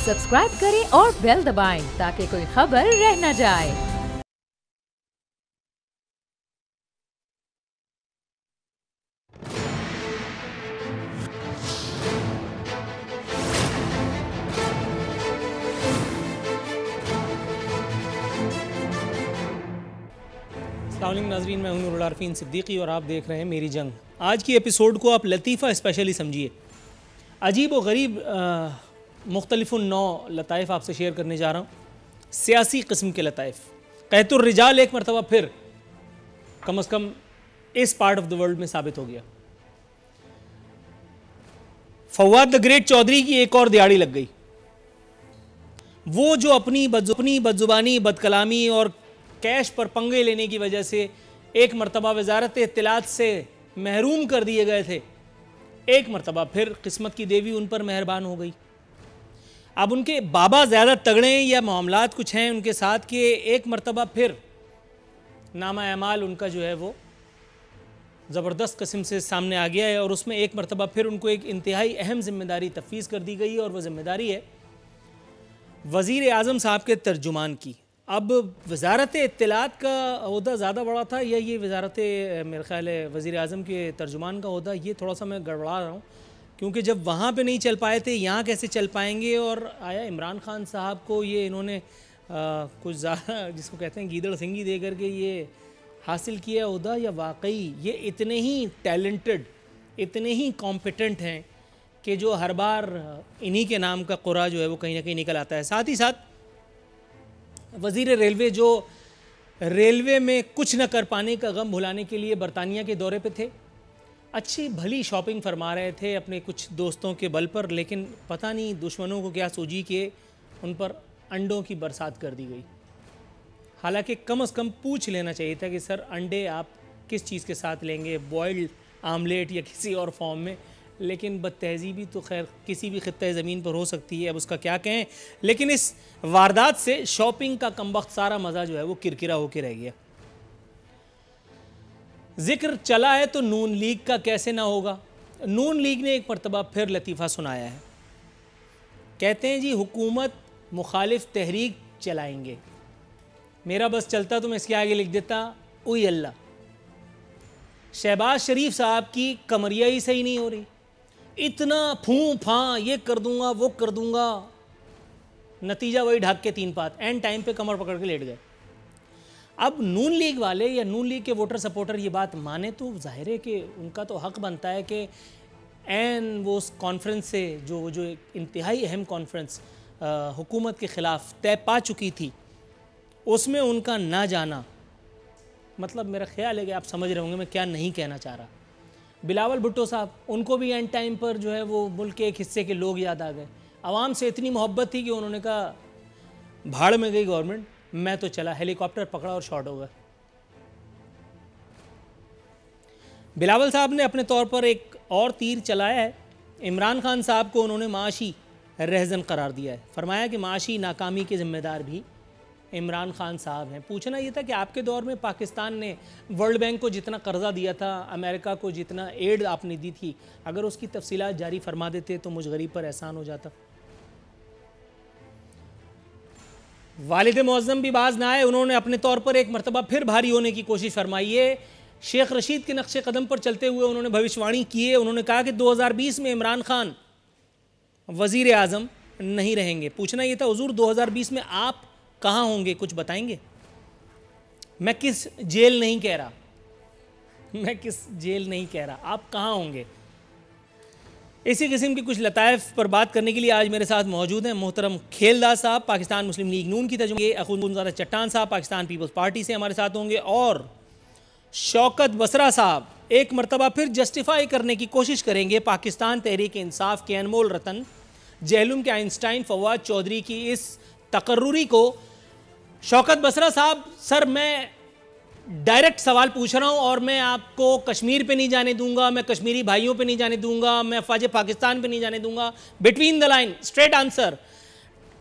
Subscribe करें और bell दबाएं ताकि कोई खबर रह न जाए। अस्सलाम नाज़रीन, मैं हूं नूरुल आरफीन सिद्दीकी और आप देख रहे हैं मेरी जंग। आज की एपिसोड को आप लतीफ़ा स्पेशली समझिए। अजीब व गरीब मुख्तलिफ़ुन नौ लताइफ़ आपसे शेयर करने जा रहा हूँ। सियासी किस्म के लताइफ़। कहतुर रिजाल एक मरतबा फिर कम अज़ कम इस पार्ट ऑफ द वर्ल्ड में साबित हो गया। फवाद द ग्रेट चौधरी की एक और दिहाड़ी लग गई। वो जो अपनी बदजुबानी, बदकलामी और कैश पर पंगे लेने की वजह से एक मरतबा वजारत इत्तलात से महरूम कर दिए गए थे, एक मरतबा फिर किस्मत की देवी उन पर मेहरबान हो गई। अब उनके बाबा ज़्यादा तगड़े हैं या मामलात कुछ हैं उनके साथ कि एक मरतबा फिर नामा अमाल उनका जो है वो ज़बरदस्त किस्म से सामने आ गया है और उसमें एक मरतबा फिर उनको एक इंतहाई अहम ज़िम्मेदारी तफवीज़ कर दी गई और वह ज़िम्मेदारी है वज़ीर आज़म साहब के तर्जुमान की। अब वजारत इत्तलात का ओहदा ज़्यादा बड़ा था या ये वजारत मेरे ख्याल है वज़ीर आज़म के तर्जुमान का ओहदा, ये थोड़ा सा मैं गड़बड़ा रहा हूँ क्योंकि जब वहाँ पे नहीं चल पाए थे यहाँ कैसे चल पाएंगे। और आया इमरान खान साहब को ये इन्होंने कुछ ज़्यादा जिसको कहते हैं गीदड़ सिंगी दे करके ये हासिल किया ओहदा, या वाकई ये इतने ही टैलेंटेड, इतने ही कॉम्पिटेंट हैं कि जो हर बार इन्हीं के नाम का कुरा जो है वो कहीं ना कहीं निकल आता है। साथ ही साथ वज़ीर रेलवे जो रेलवे में कुछ न कर पाने का गम भुलाने के लिए बरतानिया के दौरे पे थे, अच्छी भली शॉपिंग फरमा रहे थे अपने कुछ दोस्तों के बल पर, लेकिन पता नहीं दुश्मनों को क्या सूझी कि उन पर अंडों की बरसात कर दी गई। हालांकि कम से कम पूछ लेना चाहिए था कि सर अंडे आप किस चीज़ के साथ लेंगे, बॉइल्ड आमलेट या किसी और फॉर्म में, लेकिन बदतहज़ीबी तो खैर किसी भी खित्ते ज़मीन पर हो सकती है, अब उसका क्या कहें। लेकिन इस वारदात से शॉपिंग का कमबख्त सारा मज़ा जो है वो किरकिरा होकर रह गया। जिक्र चला है तो नून लीग का कैसे ना होगा। नून लीग ने एक मरतबा फिर लतीफ़ा सुनाया है। कहते हैं जी हुकूमत मुखालिफ तहरीक चलाएंगे। मेरा बस चलता तो मैं इसके आगे लिख देता उई अल्लाह। शहबाज शरीफ साहब की कमरिया ही सही नहीं हो रही, इतना फूं फां ये कर दूंगा वो कर दूंगा, नतीजा वही ढाक के तीन पात, एंड टाइम पे कमर पकड़ के लेट गए। अब नून लीग वाले या नून लीग के वोटर सपोर्टर ये बात माने तो जाहिर है कि उनका तो हक बनता है कि एन वो उस कॉन्फ्रेंस से जो एक इंतहाई अहम कॉन्फ्रेंस हुकूमत के ख़िलाफ़ तय पा चुकी थी उसमें उनका ना जाना, मतलब मेरा ख्याल है कि आप समझ रहे होंगे मैं क्या नहीं कहना चाह रहा। बिलावल भुट्टो साहब, उनको भी एंड टाइम पर जो है वो मुल्क के एक हिस्से के लोग याद आ गए। आवाम से इतनी मोहब्बत थी कि उन्होंने कहा भाड़ में गई गवर्नमेंट, मैं तो चला, हेलीकॉप्टर पकड़ा और शॉट हो गया। बिलावल साहब ने अपने तौर पर एक और तीर चलाया है। इमरान खान साहब को उन्होंने माशी रहजन करार दिया है। फरमाया कि माशी नाकामी के ज़िम्मेदार भी इमरान खान साहब हैं। पूछना ये था कि आपके दौर में पाकिस्तान ने वर्ल्ड बैंक को जितना कर्जा दिया था, अमेरिका को जितना एड आपने दी थी, अगर उसकी तफसीलात जारी फरमा देते तो मुझ गरीब पर एहसान हो जाता। वालिद मुअज़्ज़म भी बाज ना आए, उन्होंने अपने तौर पर एक मरतबा फिर भारी होने की कोशिश फरमाई है। शेख रशीद के नक्शे कदम पर चलते हुए उन्होंने भविष्यवाणी की है। उन्होंने कहा कि 2020 में इमरान खान वज़ीर आज़म नहीं रहेंगे। पूछना ये था हुज़ूर 2020 में आप कहाँ होंगे, कुछ बताएंगे? मैं किस जेल नहीं कह रहा, मैं किस जेल नहीं कह रहा, आप कहाँ होंगे। इसी किस्म की कुछ लताइफ पर बात करने के लिए आज मेरे साथ मौजूद हैं मोहतरम खेलदास साहब, पाकिस्तान मुस्लिम लीग नून की तर्जुमानी, अखुंदुज़ादा चट्टान साहब पाकिस्तान पीपल्स पार्टी से हमारे साथ होंगे, और शौकत बसरा साहब एक मरतबा फिर जस्टिफाई करने की कोशिश करेंगे पाकिस्तान तहरीक इंसाफ के अनमोल रतन, जहलुम के आइंस्टाइन फवाद चौधरी की इस तकर्रुरी को। शौकत बसरा साहब, सर मैं डायरेक्ट सवाल पूछ रहा हूँ और मैं आपको कश्मीर पे नहीं जाने दूंगा, मैं कश्मीरी भाइयों पे नहीं जाने दूंगा, मैं अफवाज पाकिस्तान पे नहीं जाने दूंगा। Between the line straight answer,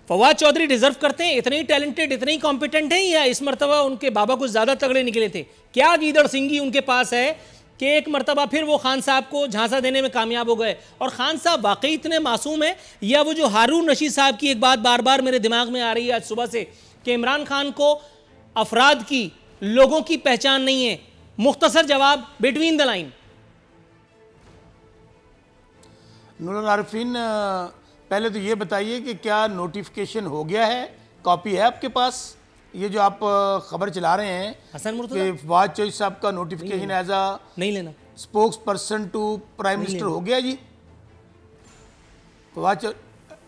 Fawad Chaudhry deserve करते हैं, इतने ही टैलेंटेड, इतने ही कॉम्पिटेंट हैं, या इस मरतबा उनके बाबा कुछ ज़्यादा तगड़े निकले थे? क्या गीदड़ सिंगी उनके पास है कि एक मरतबा फिर वो खान साहब को झांसा देने में कामयाब हो गए। और खान साहब वाकई इतने मासूम है, या वो जो हारून रशीद साहब की एक बात बार बार मेरे दिमाग में आ रही है आज सुबह से कि इमरान खान को अफराद की, लोगों की पहचान नहीं है? मुख्तसर जवाब, between the line. Noorul Arifeen, पहले तो ये बताइए कि क्या नोटिफिकेशन हो गया है, कॉपी है आपके पास? ये जो आप खबर चला रहे हैं हसन मुर्तज़ा कि फवाद चौधरी साहब का नोटिफिकेशन एज अ नहीं लेना, spokesperson to prime minister हो गया जी? फवाद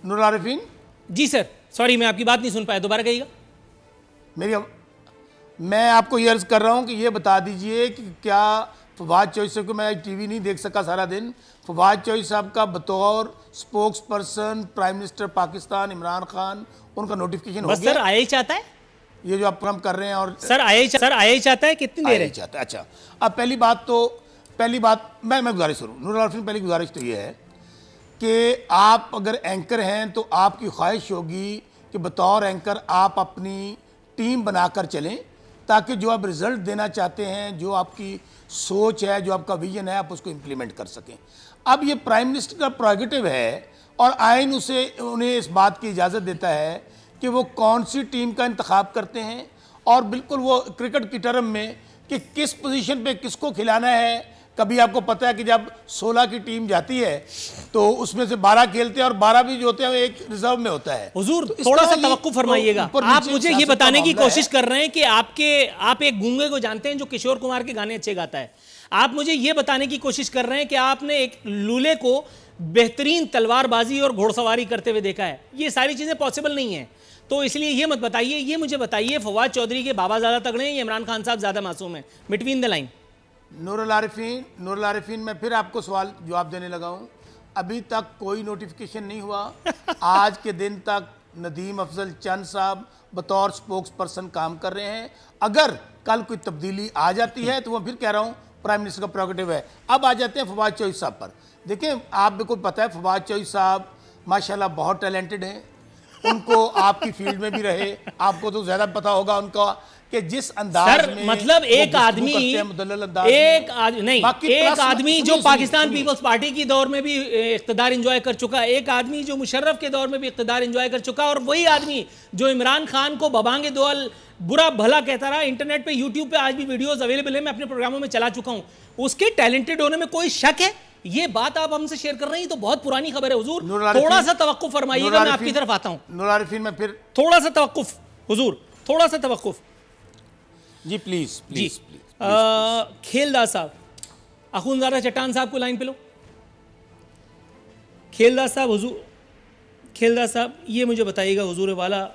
नूरुल आरिफीन जी सर, सॉरी मैं आपकी बात नहीं सुन पाया, दोबारा कहिएगा। मैं आपको ये अर्ज कर रहा हूँ कि ये बता दीजिए कि क्या फवाद चौधरी साहब को, मैं टीवी नहीं देख सका सारा दिन, फवाद चौधरी साहब का बतौर spokes person prime minister Pakistan Imran Khan, उनका नोटिफिकेशन हो गया? सर आया ही चाहता है, ये जो आप काम कर रहे हैं। और सर आया ही चाहता है, कितनी देर है? चाहता है। अच्छा, अब पहली बात मैं गुजारिश करूँ नूरुल आरिफीन, पहली गुजारिश तो ये है कि आप अगर एंकर हैं तो आपकी ख्वाहिश होगी कि बतौर एंकर आप अपनी टीम बनाकर चलें, ताकि जो आप रिजल्ट देना चाहते हैं, जो आपकी सोच है, जो आपका विजन है, आप उसको इम्प्लीमेंट कर सकें। अब ये प्राइम मिनिस्टर का प्रोगेटिव है और आइन उन्हें इस बात की इजाज़त देता है कि वो कौन सी टीम का इंतखाब करते हैं, और बिल्कुल वो क्रिकेट की टर्म में कि किस पोजीशन पे किसको खिलाना है। कभी आपको पता है कि जब 16 की टीम जाती है तो उसमें से 12 खेलते हैं और 12 भी जो होते हैं एक रिजर्व में होता है। हुजूर थोड़ा सा तवक्कुफ फरमाइएगा। आप मुझे ये बताने की कोशिश कर रहे हैं कि आप एक गूंगे को जानते हैं जो किशोर कुमार के गाने अच्छे गाता है। आप मुझे ये बताने की कोशिश कर रहे हैं कि आपने एक लूले को बेहतरीन तलवारबाजी और घोड़सवारी करते हुए देखा है। ये सारी चीज़ें पॉसिबल नहीं हैं, तो इसलिए ये मत बताइए। ये मुझे बताइए, फवाद चौधरी के बाबा ज़्यादा तगड़े हैं या इमरान खान साहब ज़्यादा मासूम हैं? Between the line. Noorul Arifeen, मैं फिर आपको सवाल जवाब देने लगा हूँ। अभी तक कोई नोटिफिकेशन नहीं हुआ। आज के दिन तक नदीम अफजल चंद साहब बतौर स्पोक्स पर्सन काम कर रहे हैं। अगर कल कोई तब्दीली आ जाती है तो वो फिर कह रहा हूँ प्राइम मिनिस्टर का प्रोगेटिव है। अब आ जाते हैं फवाद चौधरी साहब पर। देखिए, आप को पता है फवाद चौधरी साहब माशाल्लाह बहुत टैलेंटेड हैं। उनको आपकी फील्ड में भी रहे, आपको तो ज्यादा पता होगा उनका कि जिस अंदाज में, मतलब एक आदमी जो पाकिस्तान पीपल्स पार्टी की दौर में भी इख्तिदार एंजॉय कर चुका, एक आदमी जो मुशर्रफ के दौर में भी इख्तिदार एंजॉय कर चुका, और वही आदमी जो इमरान खान को बबांगे दोल बुरा भला कहता रहा। इंटरनेट पे, यूट्यूब पे आज भी वीडियोस अवेलेबल है, मैं अपने प्रोग्रामों में चला चुका हूं। उसके टैलेंटेड होने में कोई शक है? ये बात आप हमसे शेयर कर रहे हैं, तो बहुत पुरानी खबर है हुजूर। थोड़ा सा तवक्कुफ फरमाइएगा, मैं आपकी तरफ आता हूं। नूरुल आरिफीन में फिर थोड़ा सा तवक्कुफ हुजूर, थोड़ा सा तवक्कुफ जी, प्लीज जी। खेलदार साहब, अखुनज़ादा चट्टान साहब को लाइन पे लो। खेलदार साहब, हुजूर खेलदार साहब, ये मुझे बताइएगा हुजूर वाला,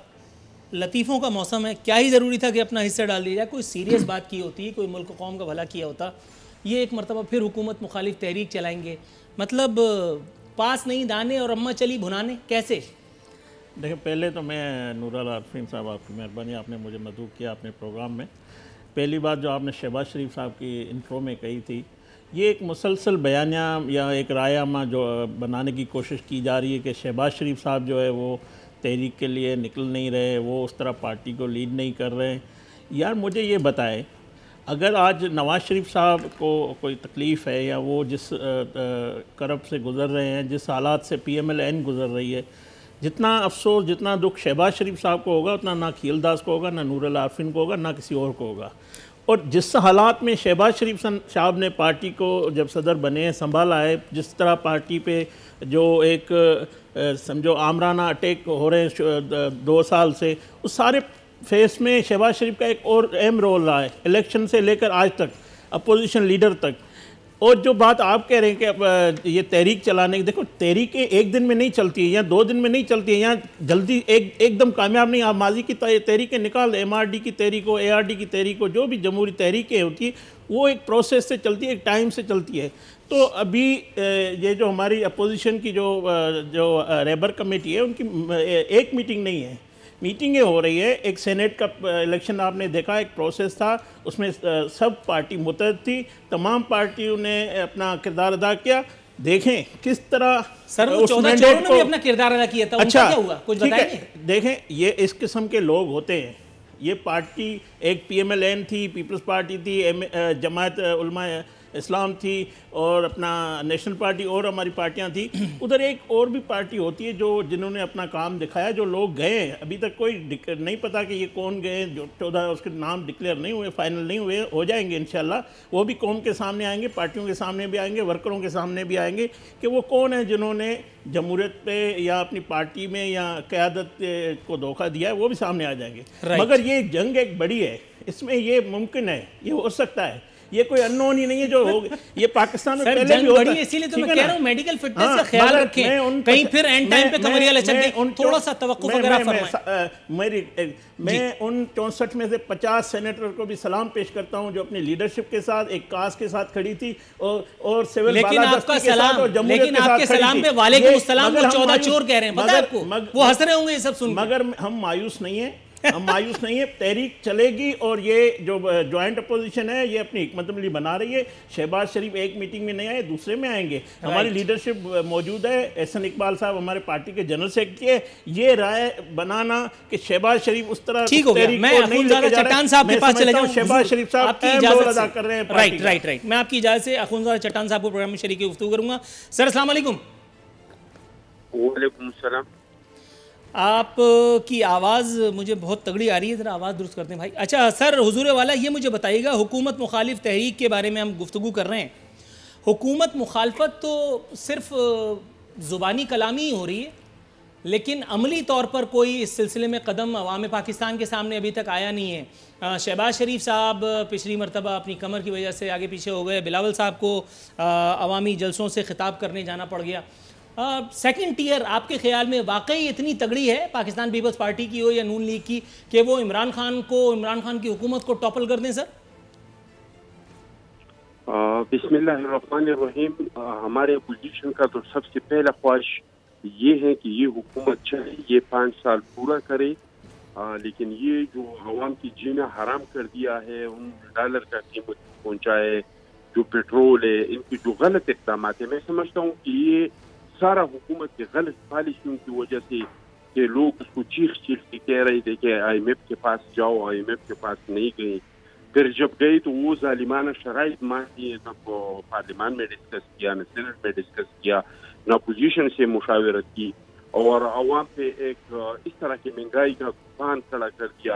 लतीफ़ों का मौसम है, क्या ही ज़रूरी था कि अपना हिस्सा डाल दिया जाए? कोई सीरियस बात की होती, कोई मुल्क कौम का भला किया होता। ये एक मरतबा फिर हुकूमत मुखालिफ तहरीक चलाएंगे, मतलब पास नहीं दाने और अम्मा चली भुनाने, कैसे? देखिए, पहले तो मैं नूरुल आरिफीन साहब, आपकी मेहरबानी, आपने मुझे मदऊ किया अपने प्रोग्राम में। पहली बात जो आपने शहबाज शरीफ साहब की इंट्रो में कही थी, ये एक मुसलसल बयानिया या एक रायनामा जो बनाने की कोशिश की जा रही है कि शहबाज शरीफ साहब जो है वो तहरीक के लिए निकल नहीं रहे, वो उस तरह पार्टी को लीड नहीं कर रहे। यार मुझे ये बताएं, अगर आज नवाज़ शरीफ साहब को कोई तकलीफ़ है या वो जिस करब से गुज़र रहे हैं, जिस हालात से PMLN गुज़र रही है, जितना अफसोस, जितना दुख शहबाज शरीफ साहब को होगा उतना ना खीलदास को होगा, ना नूरुल आरिफीन को होगा, ना किसी और को होगा। और जिस हालात में शहबाज शरीफ साहब ने पार्टी को जब सदर बने संभाला है, जिस तरह पार्टी पे जो एक समझो आमराना अटैक हो रहे हैं 2 साल से, उस सारे फेस में शहबाज शरीफ का एक और अहम रोल रहा है, इलेक्शन से लेकर आज तक, अपोजिशन लीडर तक। और जो बात आप कह रहे हैं कि ये तहरीक चलाने की, देखो तहरीकें एक दिन में नहीं चलती है या 2 दिन में नहीं चलती है, यहाँ जल्दी एकदम कामयाब नहीं। आप माजी की तहरीकें निकाल, MRD की तहरीक हो, ARD की तहरीक हो, जो भी जमहूरी तहरीकें होती है वो एक प्रोसेस से चलती है, एक टाइम से चलती है। तो अभी ये जो हमारी अपोजिशन की जो रेबर कमेटी है, उनकी एक मीटिंग नहीं है, मीटिंगें हो रही है। एक सेनेट का इलेक्शन आपने देखा, एक प्रोसेस था, उसमें सब पार्टी मुतहद थी, तमाम पार्टियों ने अपना किरदार अदा किया। देखें किस तरह सर वो 14 चोरों ने भी अपना किरदार अदा किया था। अच्छा, क्या हुआ कुछ बताएंगे? देखें, ये इस किस्म के लोग होते हैं। ये पार्टी एक PMLN थी, पीपल्स पार्टी थी, जमात उलमा इस्लाम थी और अपना नेशनल पार्टी और हमारी पार्टियां थी, उधर एक और भी पार्टी होती है जो जिन्होंने अपना काम दिखाया, जो लोग गए अभी तक कोई नहीं पता कि ये कौन गए, जो 14 उसके नाम डिक्लेयर नहीं हुए, फाइनल नहीं हुए, हो जाएंगे इंशाल्लाह। वो भी कौम के सामने आएंगे, पार्टियों के सामने भी आएंगे, वर्करों के सामने भी आएंगे कि वो कौन है जिन्होंने जमहूरियत पे या अपनी पार्टी में या क़यादत को धोखा दिया है, वो भी सामने आ जाएंगे। मगर ये जंग एक बड़ी है, इसमें ये मुमकिन है, ये हो सकता है, ये कोई अननोन ही नहीं है जो हो ये पाकिस्तान में पहले भी होता है। इसीलिए तो मैं कह रहा हूं मेडिकल फिटनेस का ख्याल रखें, कहीं फिर एंड टाइम पे कमरिया लचक गई, थोड़ा सा तवक्कुफ अगर आप फरमाएं। मैं उन 64 में से 50 सेनेटर को भी सलाम पेश करता हूं जो अपनी लीडरशिप के साथ एक काज के साथ खड़ी थी और सिविल लेकिन आपका सलाम, लेकिन आपके सलाम पे वालेकुम सलाम को 14 चोर कह रहे हैं, पता है आपको? वो हंस रहे होंगे ये सब सुन। मगर हम मायूस नहीं है, हम मायूस नहीं है, तहरीक चलेगी और ये जो ज्वाइंट अपोजिशन है ये अपनी हिकमत अमली बना रही है। शहबाज शरीफ एक मीटिंग में नहीं आए, दूसरे में आएंगे। हमारी लीडरशिप मौजूद है, एहसन इकबाल साहब हमारे पार्टी के जनरल सेक्रेटरी है। ये राय बनाना कि शहबाज शरीफ उस तरह ठीक हो गया। मैं अखुंज़ादा चट्टान साहब के पास चले जाऊं। शहबाज शरीफ साहब आपकी इजाजत अदा कर रहे हैं। राइट, मैं आपकी इजाजत से अखुंज़ादा चट्टान साहब को प्रोग्राम में शरीक गुफ्तगू करूंगा। सर अस्सलाम वालेकुम। वालेकुम सलाम। आप की आवाज़ मुझे बहुत तगड़ी आ रही है, ज़रा आवाज़ दुरुस्त करते हैं भाई। अच्छा सर, हुजूर वाला ये मुझे बताइएगा, हुकूमत मुखालिफ तहरीक के बारे में हम गुफ्तगू कर रहे हैं। हुकूमत मुखालफत तो सिर्फ ज़ुबानी कलामी ही हो रही है, लेकिन अमली तौर पर कोई इस सिलसिले में कदम अवाम पाकिस्तान के सामने अभी तक आया नहीं है। शहबाज शरीफ साहब पिछली मरतबा अपनी कमर की वजह से आगे पीछे हो गए, बिलावल साहब को अवामी जलसों से खिताब करने जाना पड़ गया। सेकंड टियर आपके ख्याल में वाकई इतनी तगड़ी है पाकिस्तान पीपल्स पार्टी की हो या नून लीग की कि वो इमरान खान की हुकूमत को टॉपल कर दें? सर बिस्मिल्लाहिर्रहमानिर्रहीम। हमारे अपोजिशन का तो सबसे पहला ख्वाहिश ये है कि ये हुकूमत चले, ये 5 साल पूरा करे, लेकिन ये जो अवाम की जीना हराम कर दिया है, उन डॉलर का कीमत पहुँचाए, जो पेट्रोल है, इनकी जो गलत इक़दाम है, मैं समझता हूँ कि ये सारा हुकूमत की गलत पॉलिसियों की वजह से कि लोग उसको चीख के कह रहे थे कि IMF के पास जाओ, IMF के पास नहीं गए। फिर जब गए तो वो जालिमाना शराइत मान दिए, न पार्लियामान में डिस्कस किया, न सेनेट में डिस्कस किया, न अपोजिशन से मुशावरत की, और अवाम पे एक इस तरह की महंगाई का तूफान खड़ा कर दिया।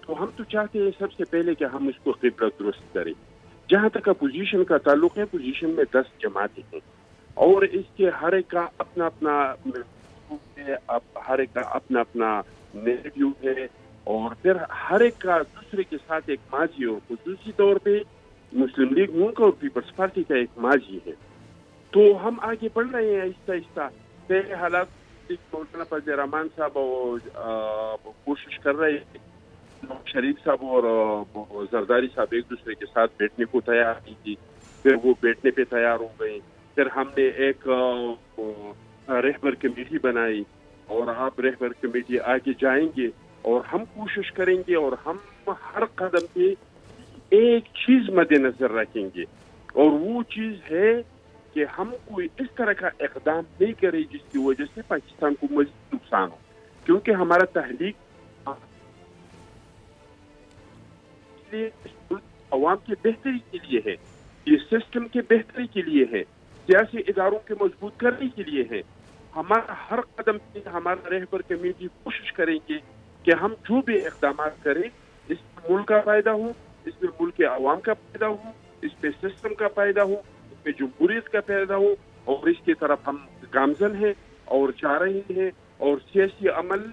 तो हम तो चाहते हैं सबसे पहले कि हम इसको क़िबला दुरुस्त करें। जहाँ तक अपोजिशन का ताल्लुक है, अपोजिशन में 10 जमातें हैं और इसके हर एक का अपना अपना है, हर एक का अपना अपना नेगेटिव है, और फिर हर एक का दूसरे के साथ एक माजी, और खुसूसी तौर पे मुस्लिम लीग नून और पीपल्स पार्टी का एक माजी है। तो हम आगे बढ़ रहे हैं आहिस्ता आहिस्ता। पहले हालात मौलाना फजल रहमान साहब कोशिश कर रहे हैं, शरीफ साहब और जरदारी साहब एक दूसरे के साथ बैठने को तैयार नहीं थी, फिर वो बैठने पे तैयार हो गए। फिर हमने एक रहबर कमेटी बनाई और आप रहबर कमेटी आगे जाएंगे और हम कोशिश करेंगे और हम हर कदम पे एक चीज मद्देनजर रखेंगे, और वो चीज है कि हम कोई इस तरह का इकदाम नहीं करें जिसकी वजह से पाकिस्तान को मज़ीद नुकसान हो, क्योंकि हमारा तहरीक अवाम की बेहतरी के लिए है, ये सिस्टम के बेहतरी के लिए है, सियासी इदारों के मजबूत करने के लिए है। हमारा हर कदम पे हमारा रहबर कमेटी कोशिश करेंगे कि हम जो भी इक़दाम करें इसमें मुल्क का फायदा हो, इसमें मुल्क के अवाम का फायदा हो, इसमें सिस्टम का फायदा हो, इसमें जमहूरियत का फायदा हो, और इसकी तरफ हम गामजन हैं और जा रहे हैं। और सियासी अमल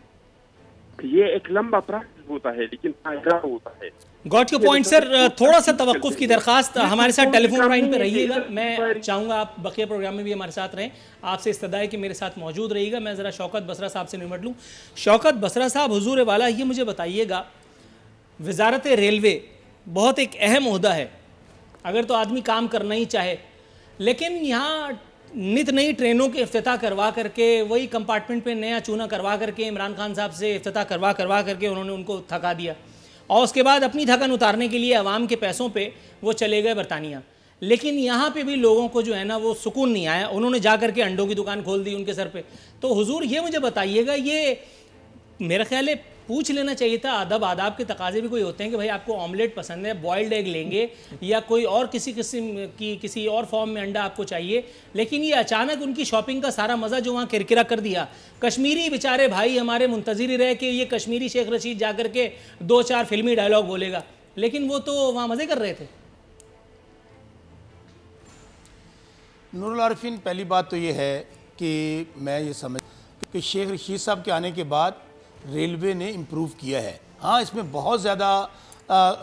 ये एक लंबा प्रोसेस होता है लेकिन पायदार होता है। Got your point sir. थोड़ा सा तवक्कुफ की दरखास्त, हमारे साथ टेलीफोन लाइन पे रहिएगा। मैं चाहूँगा आप बकिया प्रोग्राम में भी हमारे साथ रहें, आपसे इस्तदा है कि मेरे साथ मौजूद रहिएगा। मैं ज़रा शौकत बसरा साहब से निमट लूँ। शौकत बसरा साहब, हुजूर वाला, ये मुझे बताइएगा, वजारत रेलवे बहुत एक अहम ओहदा है, अगर तो आदमी काम करना ही चाहे, लेकिन यहाँ नित नई ट्रेनों के इफ्तिताह करवा करके, वही कंपार्टमेंट पे नया चूना करवा करके, इमरान खान साहब से इफ्तिताह करवा करके उन्होंने उनको थका दिया, और उसके बाद अपनी थकन उतारने के लिए अवाम के पैसों पे वो चले गए बरतानिया। लेकिन यहाँ पे भी लोगों को जो है ना वो सुकून नहीं आया, उन्होंने जा करके अंडों की दुकान खोल दी उनके सर पे। तो हुजूर ये मुझे बताइएगा, ये मेरा ख्याल है पूछ लेना चाहिए था। अदब आदाब के तकाजे भी कोई होते हैं कि भाई आपको ऑमलेट पसंद है, बॉइल्ड एग लेंगे या कोई और किसी किस्म की किसी और फॉर्म में अंडा आपको चाहिए। लेकिन ये अचानक उनकी शॉपिंग का सारा मज़ा जो वहाँ किरकिरा कर दिया। कश्मीरी बेचारे भाई हमारे मुंतज़िर ही रहे कि ये कश्मीरी शेख रशीद जा कर के 2-4 फिल्मी डायलॉग बोलेगा, लेकिन वो तो वहाँ मज़े कर रहे थे। नूरुल आरिफीन, पहली बात तो ये है कि मैं ये समझ कि शेख रशीद साहब के आने के बाद रेलवे ने इम्प्रूव किया है। हाँ, इसमें बहुत ज़्यादा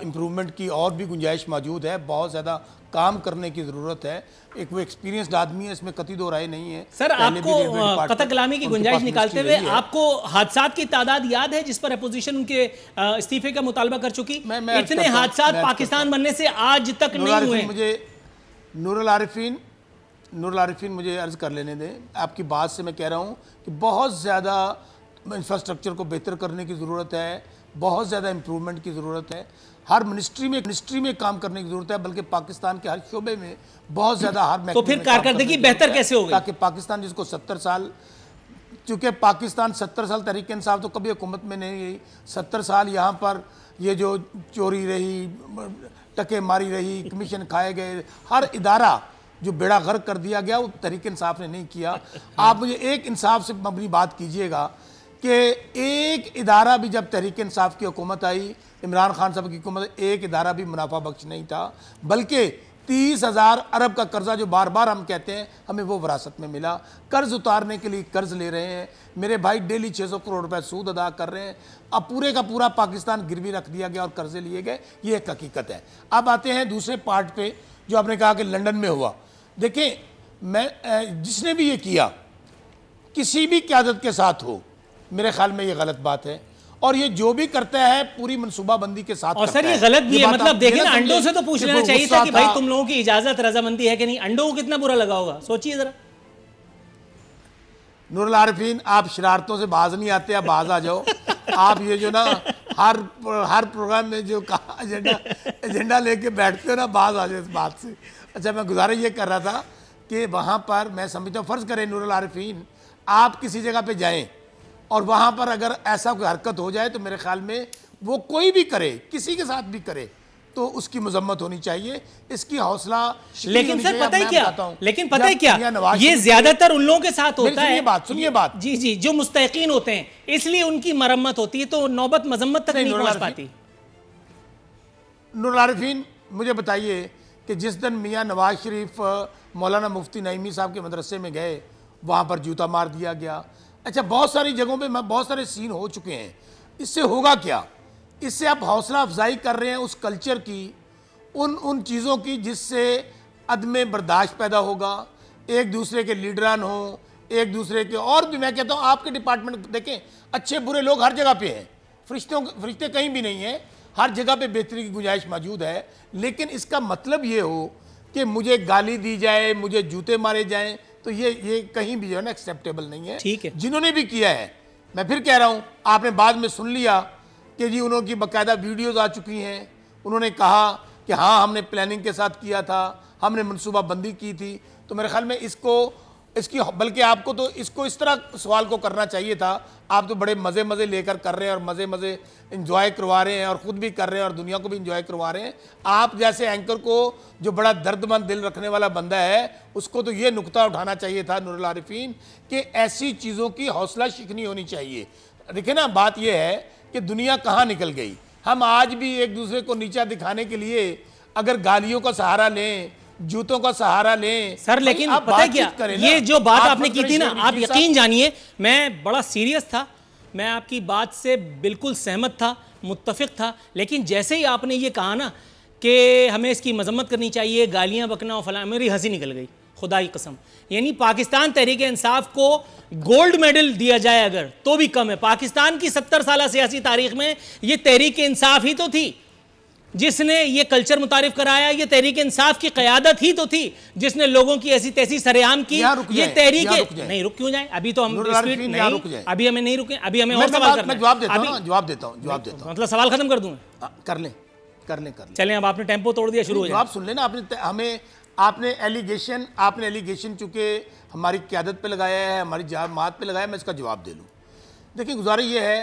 इम्प्रूवमेंट की और भी गुंजाइश मौजूद है, बहुत ज़्यादा काम करने की ज़रूरत है। एक वो एक्सपीरियंस्ड आदमी है, इसमें कतई दो राय नहीं है। सर, आपको कतल कलामी की गुंजाइश निकालते हुए आपको हादसात की तादाद याद है जिस पर अपोजिशन उनके इस्तीफे का मुतालबा कर चुकी? इतने हादसात पाकिस्तान बनने से आज तक नहीं हुए। मुझे नूरुल आरिफीन मुझे अर्ज़ कर लेने दें। आपकी बात से मैं कह रहा हूँ कि बहुत ज़्यादा इंफ्रास्ट्रक्चर को बेहतर करने की ज़रूरत है, बहुत ज़्यादा इम्प्रूवमेंट की ज़रूरत है। हर मिनिस्ट्री में काम करने की ज़रूरत है, बल्कि पाकिस्तान के हर शोबे में बहुत ज़्यादा हर तो फिर कारकर्दगी बेहतर कैसे होगी? ताकि पाकिस्तान जिसको 70 साल, चूँकि पाकिस्तान 70 साल तहरीक इंसाफ तो कभी हुकूमत में नहीं रही, 70 साल यहाँ पर ये जो चोरी रही, टके मारी रही, कमीशन खाए गए, हर इदारा जो बेड़ा गर्क कर दिया गया वो तहरीक इंसाफ ने नहीं किया। आप मुझे एक इंसाफ से अपनी बात कीजिएगा कि एक इदारा भी जब तहरीक इंसाफ की हुकूमत आई, इमरान खान साहब की हुकूमत, एक इदारा भी मुनाफा बख्श नहीं था, बल्कि 30,000 अरब का कर्जा जो बार बार हम कहते हैं हमें वो विरासत में मिला। कर्ज उतारने के लिए कर्ज ले रहे हैं मेरे भाई, डेली 600 करोड़ रुपए सूद अदा कर रहे हैं। अब पूरे का पूरा पाकिस्तान गिरवी रख दिया गया और कर्जे लिए गए, ये एक हकीकत है। अब आते हैं दूसरे पार्ट पे जो आपने कहा कि लंदन में हुआ। देखें, मैं जिसने भी ये किया किसी भी क़यादत के साथ हो, मेरे ख्याल में ये गलत बात है, और ये जो भी करता है पूरी मनसूबाबंदी के साथ। और सर ये गलत भी है, मतलब देखिए ना, अंडों से तो पूछ लेना चाहिए था कि भाई तुम लोगों की इजाजत रजामंदी है कि नहीं। अंडों को कितना बुरा लगा होगा, सोचिए जरा। नूरुल आरिफीन, आप शरारतों से बाज नहीं आते, आप बाज आ जाओ। आप ये जो ना हर प्रोग्राम में जो कहा एजेंडा लेके बैठते हो ना, बाज आ जाए इस बात से। अच्छा, मैं गुजारिश ये कर रहा था कि वहाँ पर मैं समझता हूँ, फ़र्ज़ करें नूरुल आरिफीन आप किसी जगह पे जाएं और वहाँ पर अगर ऐसा कोई हरकत हो जाए तो मेरे ख्याल में वो कोई भी करे, किसी के साथ भी करे, तो उसकी मजम्मत होनी चाहिए, इसकी हौसला। लेकिन सर पता है क्या, ये ज्यादातर उन लोगों के साथ होता है। सुनिए बात जी जी, जो मुस्तहिकीन होते हैं, इसलिए उनकी मरम्मत होती है, तो नौबत मजम्मत तक नहीं पहुंच पाती। नूरुल आरिफीन, मुझे बताइए कि जिस दिन मियाँ नवाज शरीफ मौलाना मुफ्ती नईमी साहब के मदरसे में गए, वहाँ पर जूता मार दिया गया। अच्छा, बहुत सारी जगहों पे बहुत सारे सीन हो चुके हैं। इससे होगा क्या? इससे आप हौसला अफजाई कर रहे हैं उस कल्चर की, उन चीज़ों की जिससे अदम बर्दाश्त पैदा होगा, एक दूसरे के लीडरान हों, एक दूसरे के, और भी मैं कहता हूँ आपके डिपार्टमेंट देखें, अच्छे बुरे लोग हर जगह पे हैं, फरिश्ते कहीं भी नहीं हैं, हर जगह पे बेहतरी की गुंजाइश मौजूद है। लेकिन इसका मतलब ये हो कि मुझे गाली दी जाए, मुझे जूते मारे जाएं, तो ये कहीं भी जो है ना एक्सेप्टेबल नहीं है। ठीक है, जिन्होंने भी किया है, मैं फिर कह रहा हूँ, आपने बाद में सुन लिया कि जी उन्होंने बाकायदा वीडियोज़ आ चुकी हैं, उन्होंने कहा कि हाँ हमने प्लानिंग के साथ किया था, हमने मनसूबाबंदी की थी। तो मेरे ख्याल में इसकी बल्कि आपको तो इसको इस तरह सवाल को करना चाहिए था। आप तो बड़े मज़े लेकर कर रहे हैं और मज़े इंजॉय करवा रहे हैं और ख़ुद भी कर रहे हैं और दुनिया को भी इंजॉय करवा रहे हैं। आप जैसे एंकर को जो बड़ा दर्दमंद दिल रखने वाला बंदा है, उसको तो ये नुक्ता उठाना चाहिए था नूरुल आरिफीन कि ऐसी चीज़ों की हौसला शिकनी होनी चाहिए। देखिए ना, बात यह है कि दुनिया कहाँ निकल गई। हम आज भी एक दूसरे को नीचा दिखाने के लिए अगर गालियों का सहारा लें, जूतों का सहारा लें। सर लेकिन पता है क्या, ये जो बात आपने की थी ना, आप यकीन जानिए मैं बड़ा सीरियस था, मैं आपकी बात से बिल्कुल सहमत था, मुत्तफिक था। लेकिन जैसे ही आपने ये कहा ना कि हमें इसकी मजम्मत करनी चाहिए, गालियां बकना और फलां, मेरी हंसी निकल गई, खुदा की कसम। यानी पाकिस्तान तहरीक इंसाफ को गोल्ड मेडल दिया जाए अगर, तो भी कम है। पाकिस्तान की 70 साल सियासी तारीख में ये तहरीक इंसाफ ही तो थी जिसने ये कल्चर मुतारिफ कराया, ये तहरीक इंसाफ की क़यादत ही तो थी जिसने लोगों की ऐसी तैसी सरेआम की। ये तहरीक नहीं रुक क्यों जाए, अभी तो हम स्पीड नहीं, अभी हमें नहीं रुके, अभी हमें और सवाल करना है। जवाब देता हूं, मतलब सवाल खत्म कर दूं? कर लें। चलें, अब आपने टेम्पो तोड़ दिया, शुरू हो जाए। जवाब सुन लेना। आपने एलिगेशन चूंकि हमारी क़यादत पे लगाया है, हमारी जमात पे लगाया है, मैं इसका जवाब दे लूँ। देखिए, गुजारिश ये है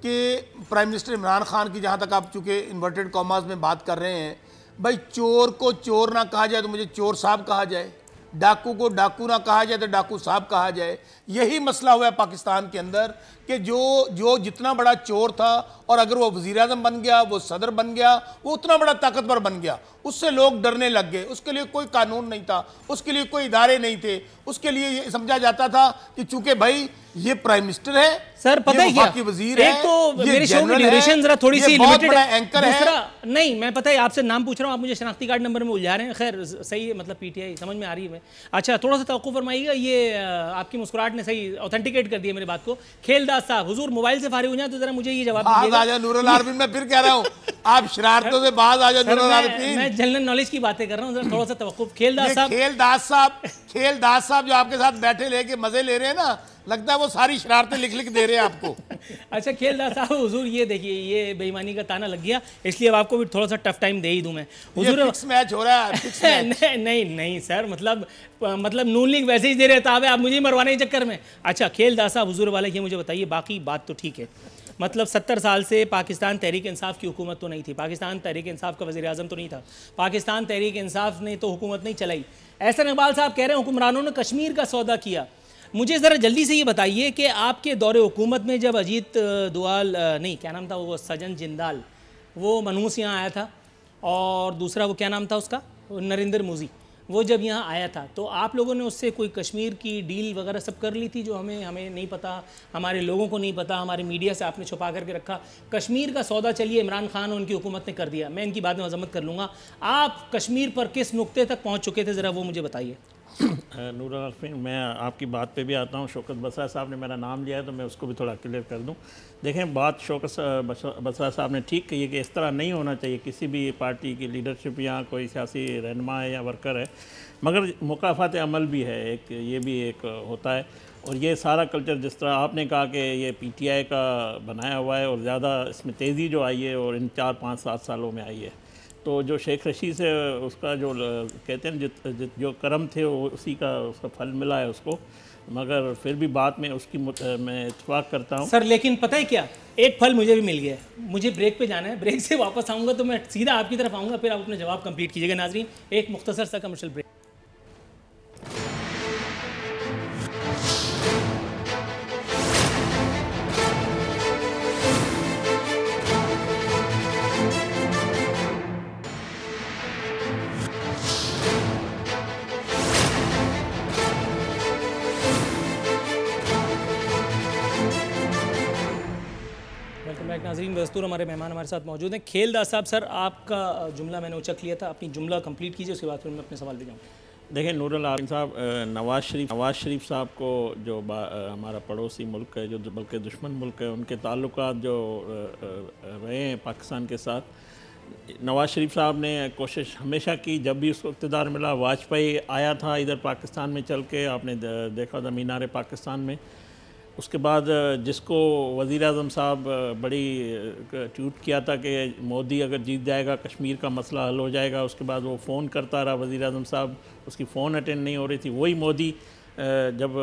कि प्राइम मिनिस्टर इमरान खान की, जहाँ तक आप चूँकि इन्वर्टेड कॉमास में बात कर रहे हैं, भाई चोर को चोर ना कहा जाए तो मुझे चोर साहब कहा जाए, डाकू को डाकू ना कहा जाए तो डाकू साहब कहा जाए। यही मसला हुआ है पाकिस्तान के अंदर कि जो जितना बड़ा चोर था और अगर वो वज़ीर आज़म बन गया, वो सदर बन गया, वो उतना बड़ा ताकतवर बन गया, उससे लोग डरने लग गए। उसके लिए कोई कानून नहीं था, उसके लिए कोई इदारे नहीं थे, उसके लिए ये समझा जाता था कि चूंकि भाई ये प्राइम मिनिस्टर है, सर पता है क्या, वजीर एक तो मेरे शो की ड्यूरेशन जरा थोड़ी सी लिमिटेड है, एंकर है। नहीं मैं पता है आपसे नाम पूछ रहा हूँ, आप मुझे शनाख्ती कार्ड नंबर में उलझा रहे हैं। खैर सही है, मतलब पीटीआई समझ में आ रही है। अच्छा थोड़ा सा तवक्कुफ फरमाइएगा, ये आपकी मुस्कुराहट ने सही ऑथेंटिकेट कर दिया मेरी बात को। खेलदास साहब हुजूर मोबाइल से फारिग हो जाए तो जरा मुझे ये जवाब दीजिएगा। नूरुल आरफीन, मैं फिर कह रहा हूँ आप शरारतों से बाज आ जाओ नूरुल आरफीन। मैं जनरल नॉलेज की बातें कर रहा हूँ, थोड़ा सा तवक्कुफ। खेलदास साहब जो आपके साथ बैठे लेके मजे ले रहे हैं ना, लगता है वो सारी शरारतें लिख लिख दे रहे हैं आपको। अच्छा खेलदास साहब हुजूर ये देखिए, ये बेईमानी का ताना लग गया, इसलिए अब आपको भी थोड़ा सा टफ टाइम दे ही दूं मैं। हुजूर फिक्स मैच हो रहा है, फिक्स मैच। नहीं सर, मतलब नून लीग वैसे ही दे रहे ताब है, आप मुझे ही मरवाने के चक्कर में। अच्छा खेलदास साहब हुजूर वाले ये मुझे बताइए, बाकी बात तो ठीक है, मतलब 70 साल से पाकिस्तान तहरीक इंसाफ की हुकूमत तो नहीं थी, पाकिस्तान तहरीक इंसाफ का वज़ीर आज़म तो नहीं था, पाकिस्तान तहरीक इंसाफ ने तो हुकूमत नहीं चलाई। एहसन इकबाल साहब कह रहे हैं हुक्मरानों ने कश्मीर का सौदा किया। मुझे ज़रा जल्दी से ये बताइए कि आपके दौरे हुकूमत में जब अजीत दुआल नहीं क्या नाम था वो, सजन जिंदाल, वो मनहूस यहाँ आया था, और दूसरा वो क्या नाम था उसका, नरेंद्र मोदी, वो जब यहाँ आया था तो आप लोगों ने उससे कोई कश्मीर की डील वगैरह सब कर ली थी जो हमें नहीं पता, हमारे लोगों को नहीं पता, हमारे मीडिया से आपने छुपा करके रखा। कश्मीर का सौदा चलिए इमरान खान और उनकी हुकूमत ने कर दिया, मैं इनकी बात में मजम्मत कर लूँगा। आप कश्मीर पर किस नुक्ते तक पहुँच चुके थे, ज़रा वो मुझे बताइए। नूरुल आरफीन, मैं आपकी बात पे भी आता हूँ। शौकत बसरा साहब ने मेरा नाम लिया है तो मैं उसको भी थोड़ा क्लियर कर दूँ। देखें, बात शौकत बसरा साहब ने ठीक कही है कि इस तरह नहीं होना चाहिए, किसी भी पार्टी की लीडरशिप या कोई सियासी रहनुमा है या वर्कर है, मगर मुकाफात अमल भी है एक, ये भी एक होता है। और ये सारा कल्चर जिस तरह आपने कहा कि ये पीटीआई का बनाया हुआ है और ज़्यादा इसमें तेज़ी जो आई है और इन 4, 5, 7 सालों में आई है, तो जो शेख रशीद से उसका जो कहते हैं जो करम थे वो उसी का उसका फल मिला है उसको, मगर फिर भी बात में उसकी मैं इत्तेफाक करता हूँ सर। लेकिन पता है क्या, एक फल मुझे भी मिल गया है, मुझे ब्रेक पे जाना है, ब्रेक से वापस आऊँगा तो मैं सीधा आपकी तरफ आऊँगा, फिर आप अपने जवाब कंप्लीट कीजिएगा। नाजरीन एक मुख्तसर सा कमर्शियल ब्रेक। नाज़रीन दस्तूर हमारे मेहमान हमारे साथ मौजूद हैं। खेलदास साहब, सर आपका जुमला मैंने उचक लिया था, अपनी जुमला कंप्लीट कीजिए, उसके बाद फिर मैं अपने सवाल पे जाऊँ। देखें नूरुल आरफीन साहब, नवाज शरीफ साहब को जो हमारा पड़ोसी मुल्क है, जो बल्कि दुश्मन मुल्क है, उनके ताल्लुकात जो रहे हैं पाकिस्तान के साथ, नवाज शरीफ साहब ने कोशिश हमेशा की, जब भी उसको इक़्तिदार मिला, वाजपेयी आया था इधर पाकिस्तान में चल के, आपने देखा था मीनार पाकिस्तान में, उसके बाद जिसको वज़ीर आज़म साहब बड़ी ट्वीट किया था कि मोदी अगर जीत जाएगा कश्मीर का मसला हल हो जाएगा, उसके बाद वो फ़ोन करता रहा वज़ीर आज़म साहब, उसकी फ़ोन अटेंड नहीं हो रही थी, वही मोदी जब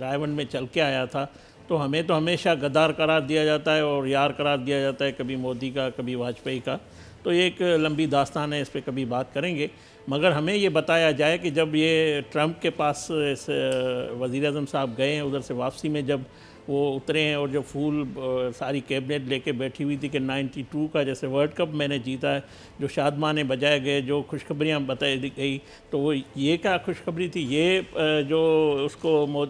रायवंड में चल के आया था, तो हमें तो हमेशा गद्दार करार दिया जाता है और यार करार दिया जाता है, कभी मोदी का कभी वाजपेयी का, तो ये एक लंबी दास्तान है, इस पर कभी बात करेंगे। मगर हमें ये बताया जाए कि जब ये ट्रंप के पास वज़ीर आज़म साहब गए हैं, उधर से वापसी में जब वो उतरे हैं और जो फूल सारी कैबिनेट लेके बैठी हुई थी कि 92 का जैसे वर्ल्ड कप मैंने जीता है, जो शादमाने बजाए गए, जो खुशखबरियाँ बताई गई, तो वो ये क्या खुशखबरी थी, ये जो उसको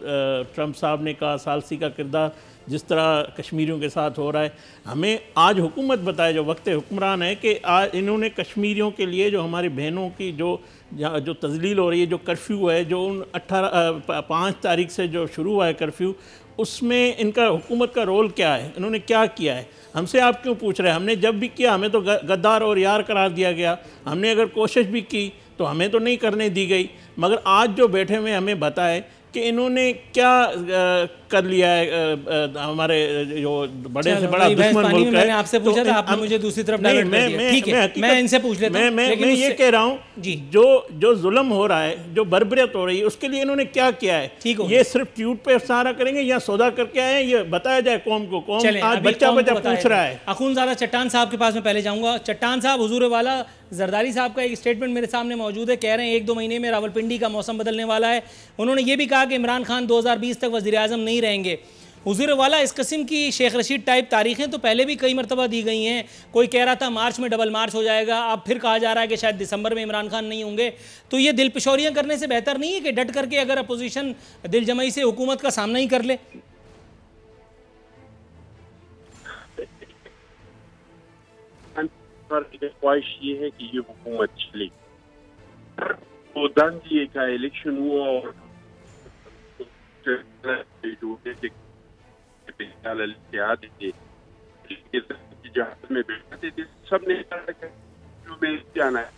ट्रंप साहब ने कहा सालसी का किरदार जिस तरह कश्मीरियों के साथ हो रहा है, हमें आज हुकूमत बताए जो वक्त हुक्मरान है कि आज इन्होंने कश्मीरियों के लिए जो हमारी बहनों की जो तजलील हो रही है, जो कर्फ्यू है, जो उन 5 तारीख से जो शुरू हुआ है कर्फ्यू, उसमें इनका हुकूमत का रोल क्या है, इन्होंने क्या किया है, हमसे आप क्यों पूछ रहे हैं? हमने जब भी किया हमें तो गद्दार और यार करार दिया गया, हमने अगर कोशिश भी की तो हमें तो नहीं करने दी गई, मगर आज जो बैठे हुए हमें बताए कि इन्होंने क्या कर लिया है हमारे जो बड़े से बड़ा दुश्मन मुल्क है। मैंने आपसे पूछा था, आपने मुझे दूसरी तरफ डाइवर्ट कर दिया। ठीक है, मैं इनसे पूछ लेता हूं। मैं ये कह रहा हूँ जी, जो जुल्म हो रहा है, जो बर्बरियत हो रही है, उसके लिए इन्होंने क्या किया है? ठीक हो, ये सिर्फ ट्यूट पे सहारा करेंगे या सौदा करके आए, ये बताया जाए कौम को। कौम आज बच्चा पूछ रहा है। अखूनज़ादा चट्टान साहब के पास में पहले जाऊंगा। चट्टान साहब, हुजूर वाला जरदारी साहब का एक स्टेटमेंट मेरे सामने मौजूद है। कह रहे हैं 1-2 महीने में रावलपिंडी का मौसम बदलने वाला है। उन्होंने ये भी कहा कि इमरान खान 2020 तक वज़ीर आज़म नहीं रहेंगे। हुजूर वाला, इस किस्म की शेख रशीद टाइप तारीखें तो पहले भी कई मरतबा दी गई हैं। कोई कह रहा था मार्च में डबल मार्च हो जाएगा, अब फिर कहा जा रहा है कि शायद दिसंबर में इमरान खान नहीं होंगे। तो ये दिलपशोरियाँ करने से बेहतर नहीं है कि डट करके अगर अपोजिशन दिलजमई से हुकूमत का सामना ही कर ले? ख्वाहिश ये है कि ये हुकूमत चले। तो दांडी का इलेक्शन हुआ और जहाज में बैठाते थे, सबने जाना है।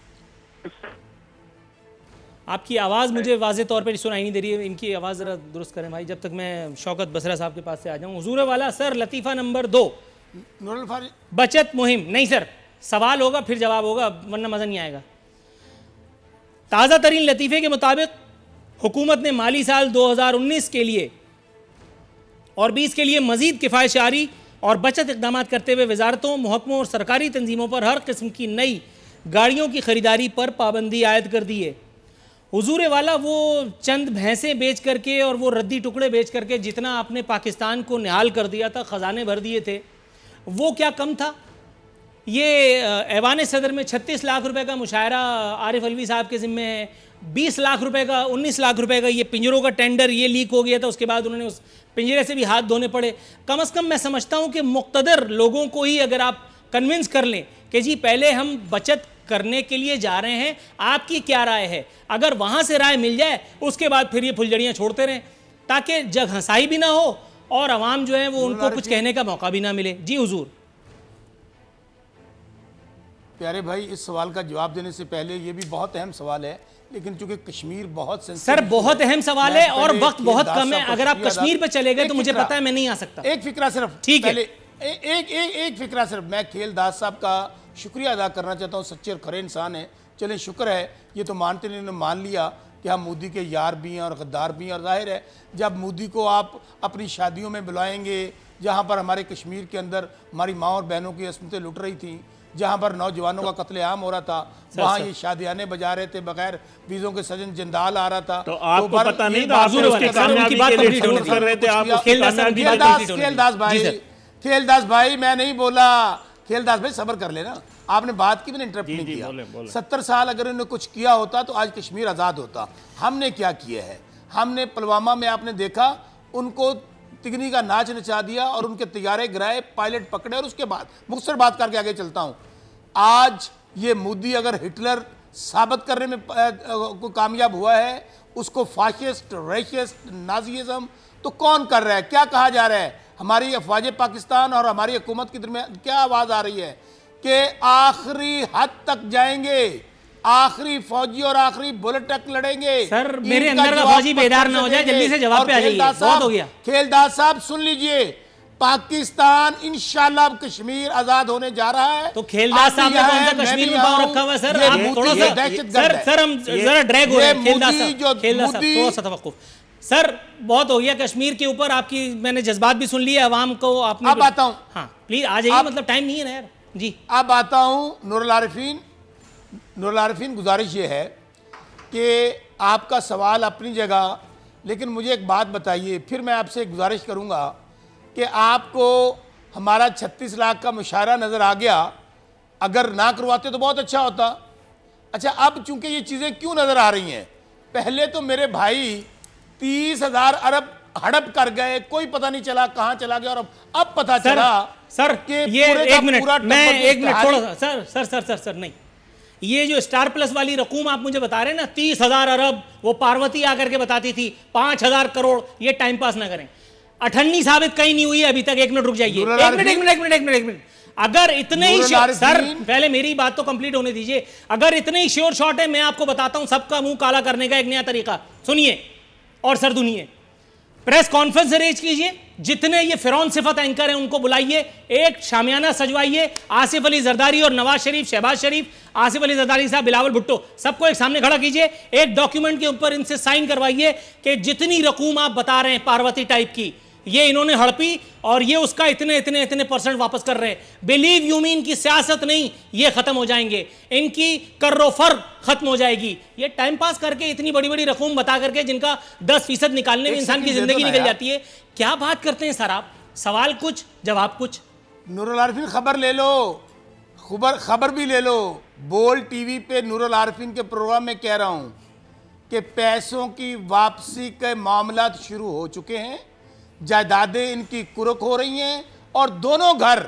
आपकी आवाज़ मुझे वाज़े तौर पर सुनाई नहीं दे रही है। इनकी आवाज़ ज़रा दुरुस्त करें भाई, जब तक मैं शौकत बसरा साहब के पास से आ जाऊँ। हुजूर वाला सर, लतीफ़ा नंबर 2 बचत मुहिम नहीं सर, सवाल होगा फिर जवाब होगा, वरना मज़ा नहीं आएगा। ताज़ा तरीन लतीफ़े के मुताबिक हुकूमत ने माली साल 2019 के लिए और 20 के लिए मज़ीद किफ़ायतशारी और बचत इक़दाम करते हुए वजारतों, महकमों और सरकारी तंजीमों पर हर किस्म की नई गाड़ियों की ख़रीदारी पर पाबंदी आयद कर दी है। हुजूर वाला, वो चंद भैंसें बेच करके और वो रद्दी टुकड़े बेच करके जितना आपने पाकिस्तान को निहाल कर दिया था, ख़जाने भर दिए थे, वो क्या कम था? ये ऐवान सदर में 36 लाख रुपए का मुशायरा आरिफ अलवी साहब के ज़िम्मे है। 20 लाख रुपए का, 19 लाख रुपए का ये पिंजरों का टेंडर ये लीक हो गया था, उसके बाद उन्होंने उस पिंजरे से भी हाथ धोने पड़े। कम से कम मैं समझता हूँ कि मुक़्तदर लोगों को ही अगर आप कन्विंस कर लें कि जी पहले हम बचत करने के लिए जा रहे हैं, आपकी क्या राय है, अगर वहाँ से राय मिल जाए उसके बाद फिर ये फुलझड़ियाँ छोड़ते रहें, ताकि जग हंसाई भी ना हो और आवाम जो है वो उनको कुछ कहने का मौका भी ना मिले। जी हुजूर। प्यारे भाई, इस सवाल का जवाब देने से पहले ये भी बहुत अहम सवाल है, लेकिन चूंकि कश्मीर बहुत सर बहुत अहम सवाल है और वक्त बहुत कम है। अगर आप कश्मीर पे चले गए तो मुझे पता है मैं नहीं आ सकता। एक फिक्रा सिर्फ, ठीक है, एक फिक्रा सिर्फ। मैं खेलदास साहब का शुक्रिया अदा करना चाहता हूँ, सच्चे और खरे इंसान है। चलें, शुक्र है, ये तो मानते नहीं, उन्होंने मान लिया कि हम मोदी के यार भी हैं और गद्दार भी हैं। और जाहिर है जब मोदी को आप अपनी शादियों में बुलाएंगे, जहाँ पर हमारे कश्मीर के अंदर हमारी माँ और बहनों की असमतें लुट रही थी, जहाँ पर नौजवानों का कत्लेआम हो रहा था, वहाँ ये शादियाने बजा रहे थे, बगैर वीज़ों के सजन जिंदाल आ रहा था। तो आपको पता नहीं था, खेलदास भाई मैं नहीं बोला, खेलदास भाई सब्र कर लेना, आपने बात की, मैंने इंटरप्ट नहीं किया। 70 साल अगर उन्होंने कुछ किया होता तो आज कश्मीर आज़ाद होता। हमने क्या किया है? हमने पुलवामा में आपने देखा, उनको तिगनी का नाच नचा दिया और उनके तैयारे गिराए, पायलट पकड़े, और उसके बाद मुख्तसर बात करके आगे चलता हूं। आज ये मोदी अगर हिटलर साबित करने में को कामयाब हुआ है, उसको फाशिस्ट, रेशिस्ट, नाजीज़म तो कौन कर रहा है? क्या कहा जा रहा है? हमारी अफवाज पाकिस्तान और हमारी हुकूमत के दरमियान क्या आवाज़ आ रही है कि आखिरी हद तक जाएंगे, आखिरी फौजी और आखिरी बुलेट तक लड़ेंगे। सर मेरे अंदर का फौजी बेदार ना हो जाए, जल्दी से जवाब पे आ जाइए, बहुत हो गया। खेलदास साहब सुन लीजिए, पाकिस्तान इंशाल्लाह कश्मीर आजाद होने जा रहा है। तो खेलदास साहब ने कौन सा कश्मीर में पांव रखा हुआ है? सर आप थोड़ा सा सर हम जरा ड्रैग हो रहे हैं। खेलदास साहब थोड़ा सा तवक्कुफ। सर बहुत हो गया कश्मीर के ऊपर, आपकी मैंने जज्बात भी सुन लिए, आवाम को आपने। अब आता हूं, हाँ प्लीज आ जाइए, मतलब टाइम नहीं है ना यार जी। अब आता हूं नूरुल आरिफीन, गुजारिश ये है कि आपका सवाल अपनी जगह, लेकिन मुझे एक बात बताइए, फिर मैं आपसे एक गुजारिश करूंगा कि आपको हमारा 36 लाख का मुशायरा नज़र आ गया, अगर ना करवाते तो बहुत अच्छा होता। अच्छा, अब चूंकि ये चीज़ें क्यों नज़र आ रही हैं, पहले तो मेरे भाई 30,000 अरब हड़प कर गए, कोई पता नहीं चला कहाँ चला गया, और अब पता चला सर कि ये एक मिनट थोड़ा सा सर नहीं, ये जो स्टार प्लस वाली रकूम आप मुझे बता रहे हैं ना 30,000 अरब, वो पार्वती आकर के बताती थी 5,000 करोड़, ये टाइम पास ना करें, अठन्नी साबित कहीं नहीं हुई अभी तक। एक मिनट रुक जाइए, एक मिनट। अगर इतने ही सर पहले मेरी बात तो कंप्लीट होने दीजिए। अगर इतने ही श्योर शॉट है, मैं आपको बताता हूं सबका मुंह काला करने का एक नया तरीका, सुनिए और सर दुनिए। प्रेस कॉन्फ्रेंस अरेंज कीजिए, जितने ये फिरौन सिफत एंकर हैं उनको बुलाइए, एक शामियाना सजवाइए, आसिफ अली जरदारी और नवाज शरीफ, शहबाज शरीफ, आसिफ अली जरदारी साहब, बिलावल भुट्टो, सबको एक सामने खड़ा कीजिए, एक डॉक्यूमेंट के ऊपर इनसे साइन करवाइए कि जितनी रकूम आप बता रहे हैं पार्वती टाइप की, ये इन्होंने हड़पी और ये उसका इतने इतने इतने % वापस कर रहे हैं। बिलीव यू मीन की सियासत नहीं, ये खत्म हो जाएंगे, इनकी कर्रो फर्क खत्म हो जाएगी। ये टाइम पास करके इतनी बड़ी बड़ी रकूम बता करके जिनका 10% निकालने में इंसान की जिंदगी निकल जाती है, क्या बात करते हैं सर आप? सवाल कुछ जवाब कुछ। नूरुल आरिफीन खबर ले लो, खबर भी ले लो। बोल टीवी पे नूरुल आरिफीन के प्रोग्राम में कह रहा हूं कि पैसों की वापसी के मामला शुरू हो चुके हैं, जायदादें इनकी कुर्क हो रही हैं और दोनों घर,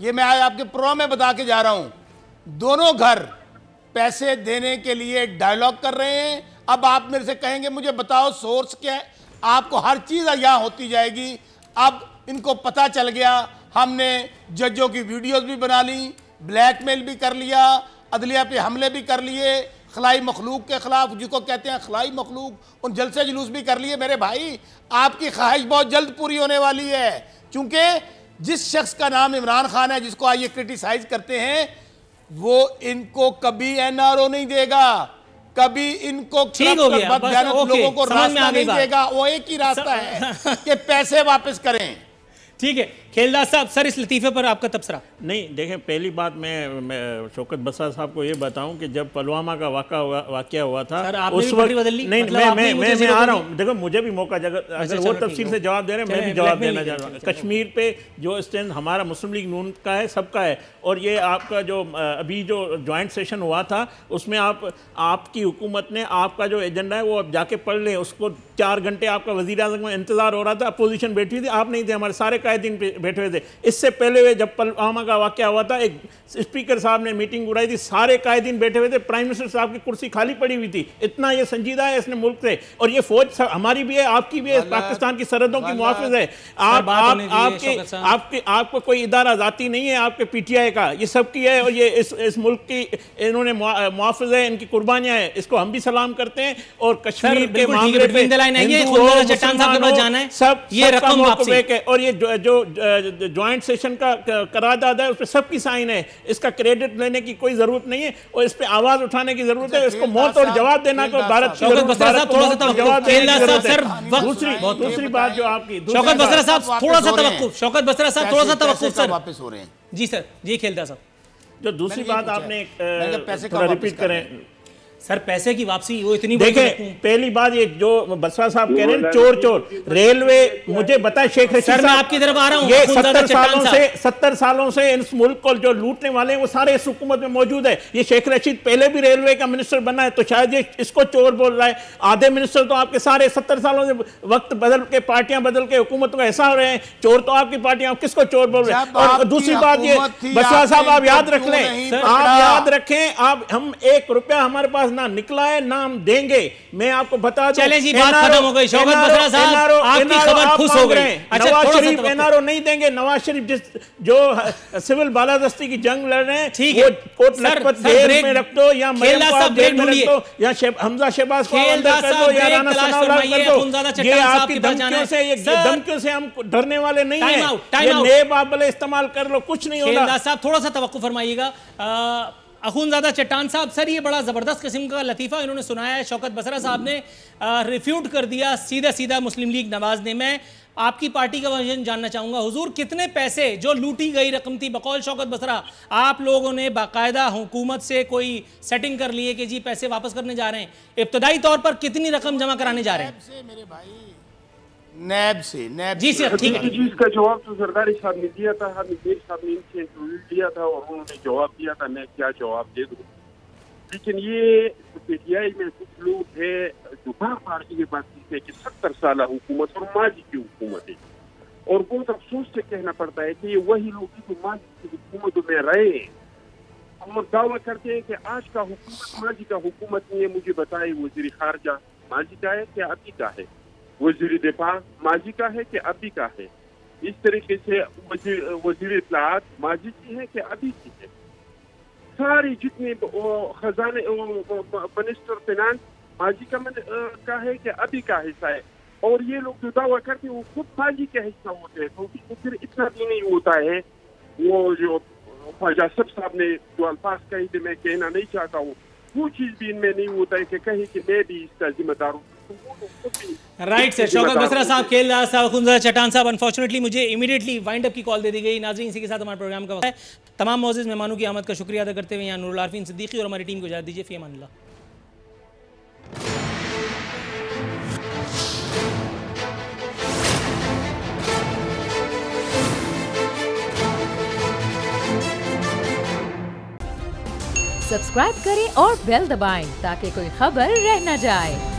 ये मैं आज आपके प्रोग्राम में बता के जा रहा हूं, दोनों घर पैसे देने के लिए डायलॉग कर रहे हैं। अब आप मेरे से कहेंगे मुझे बताओ सोर्स क्या है, आपको हर चीज़ यहाँ होती जाएगी। अब इनको पता चल गया, हमने जजों की वीडियोस भी बना ली, ब्लैकमेल भी कर लिया, अदलिया पे हमले भी कर लिए, खलाई मखलूक के खिलाफ जिसको कहते हैं खलाई मखलूक, उन जलसे जुलूस भी कर लिए। मेरे भाई आपकी ख्वाहिश बहुत जल्द पूरी होने वाली है, क्योंकि जिस शख्स का नाम इमरान खान है, जिसको आज ये क्रिटिसाइज करते हैं, वो इनको कभी एनआरओ नहीं देगा, कभी इनको लोगों को रास्ता नहीं देगा। वो एक ही रास्ता है कि पैसे वापस करें। ठीक है खेलदास साहब, सर इस लतीफे पर आपका तबसरा। नहीं देखें, पहली बात मैं शौकत बसरा साहब को ये बताऊं कि जब पुलवामा का वाकया हुआ था उस वक्त नहीं मतलब मैं आ रहा हूं, देखो मुझे भी मौका, अगर वो तफसील से जवाब दे रहे हैं मैं भी जवाब देना चाह रहा हूँ। कश्मीर पे जो स्टैंड हमारा मुस्लिम लीग नून का है, सबका है, और ये आपका जो अभी जो ज्वाइंट सेशन हुआ था उसमें आपकी हुकूमत ने आपका जो एजेंडा है वो अब जाके पढ़ लें, उसको 4 घंटे आपका वज़ीर आज़म में इंतजार हो रहा था, अपोजिशन बैठी थी, आप नहीं थे, हमारे सारे कायदीन बैठे हुए थे। इससे पहले जब पुलवामा का वाकया हुआ था, एक स्पीकर साहब ने मीटिंग बुलाई थी, सारे कायदीन बैठे हुए थे, प्राइम मिनिस्टर साहब की कुर्सी खाली पड़ी हुई थी। इतना ये संजीदा है इसने मुल्क से, और ये फौज हमारी भी है, आपकी भी है, पाकिस्तान की सरहदों की मुहाफिज है। आपको कोई इदारा जाती नहीं है, आपके पीटीआई का, ये सबकी है, और ये इस मुल्क की इन्होंने मुहाफिज है, इनकी कुर्बानियां हैं, इसको हम भी सलाम करते हैं। और कश्मीर के मामले पे सब ये रकम और ये जो ज्वाइंट सेशन का करारदाद है उस पर सबकी साइन है, इसका क्रेडिट लेने की कोई जरूरत नहीं है, और इस पे आवाज उठाने की जरूरत है, इसको मौत और जवाब देना को भारत की दूसरी बात जो आपकी शौकत बसरा साहब थोड़ा सा तवक्कुफ, शौकत बसरा साहब थोड़ा सा तवक्कुफ सर, वापस हो रहे हैं जी सर, जी खेलदास साहब। जो दूसरी बात आपने थोड़ा रिपीट करें सर, पैसे की वापसी वो इतनी देखें, पहली बात ये जो बसरा साहब कह रहे हैं चोर रेलवे, मुझे बताए शेख रशीद सर, मैं आपकी तरफ आ रहा हूं, ये 70 सालों से इस मुल्क को जो लूटने वाले हैं वो सारे इस हुकूमत में मौजूद है। ये शेख रशीद पहले भी रेलवे का मिनिस्टर बना है, तो शायद ये इसको चोर बोल रहा है। आधे मिनिस्टर तो आपके सारे 70 सालों से वक्त बदल के, पार्टियां बदल के हुकूमत को ऐसा हो रहे हैं, चोर तो आपकी पार्टियां, किसको चोर बोल रहे हैं। और दूसरी बात ये बसरा साहब आप याद रख लें, आप याद रखें, आप हम 1 रुपया हमारे पास ना निकला है ना हम देंगे। मैं आपको बता दूं, चलें जी, बात खत्म हो गई। शौकत बसरा साहब आपकी खबर खुश हो गई। अच्छा, नवाज शरीफ एनआरओ नहीं देंगे। नवाज शरीफ जो सिविल बालादस्ती की जंग लड़ रहे हैं, ठीक है, कोट लखपत जेल में रख दो, या जेल में रख दो, या हमजा शहबाज को अंदर कर दो, या राणा सनाउल्लाह कर दो। ये आपकी धमकियों से हम डरने वाले नहीं है। ये नेब आप भले इस्तेमाल कर लो, कुछ नहीं होगा। साहब थोड़ा सा तवक्कुफ फरमाइएगा। अखुनज़ादा चट्टान साहब, सर ये बड़ा ज़बरदस्त किस्म का लतीफ़ा इन्होंने सुनाया है। शौकत बसरा साहब ने रिफ्यूट कर दिया सीधा मुस्लिम लीग नवाज ने। मैं आपकी पार्टी का वर्जन जानना चाहूँगा। हुजूर, कितने पैसे जो लूटी गई रकम थी, बकौल शौकत बसरा आप लोगों ने बाकायदा हुकूमत से कोई सेटिंग कर ली है कि जी पैसे वापस करने जा रहे हैं, इब्तदाई तौर पर कितनी रकम जमा कराने जा रहे हैं? मेरे भाई नैब से जी सर, ठीक है। इसका जवाब तो जरदारी साहब ने दिया था, हमीद साहब ने इनसे इंटरव्यू लिया था और उन्होंने जवाब दिया था, मैं क्या जवाब दे दूं। लेकिन ये पीटीआई में कुछ लोग हैं जो बार ये बात कहते हैं कि 70 साल हुकूमत और माजी की हुकूमत है, और बहुत अफसोस से कहना पड़ता है कि ये वही लोग हैं जो माजी की हुकूमतों में रहे हैं और दावा करते हैं कि आज का हुकूमत माजी का हुकूमत नहीं है। मुझे बताए वज़ीर खारजा माजी का है कि अभी का है, वज़ीर दिफा माजी का है कि अभी का है, इस तरीके से वज़ीर इत्तलाआत माजी की है कि अभी की है। सारी जितने खजाने मिनिस्टर फिनांस माजी का है कि अभी का हिस्सा है। और ये लोग जो दावा करते हैं वो खुद माजी का हिस्सा होते हैं, तो उसको फिर इतना भी नहीं होता है। वो जो ख्वाजा साहब ने जो अल्फाज कही थे, मैं कहना नहीं चाहता हूँ, वो चीज़ भी इनमें नहीं होता है कि कहे कि मैं भी इसका जिम्मेदार हूँ। Right sir. शौकत बसरा साहब, खेल साहब, खुंजा चट्टान साहब, अनफॉर्चुनेटली मुझे इमीडिएटली वाइंड अप की कॉल दे दी गई। नाज़रीन, इसी के साथ हमारे प्रोग्राम का वक्त है। तमाम मौजूद मेहमानों की आमद का शुक्रिया अदा करते हुए यहाँ नूरुल आरफीन सिद्दीकी और हमारी टीम को इजाज़त दीजिए। फ़ी अमानिल्लाह। सब्सक्राइब करें और बेल दबाएं ताकि कोई खबर रह न जाए।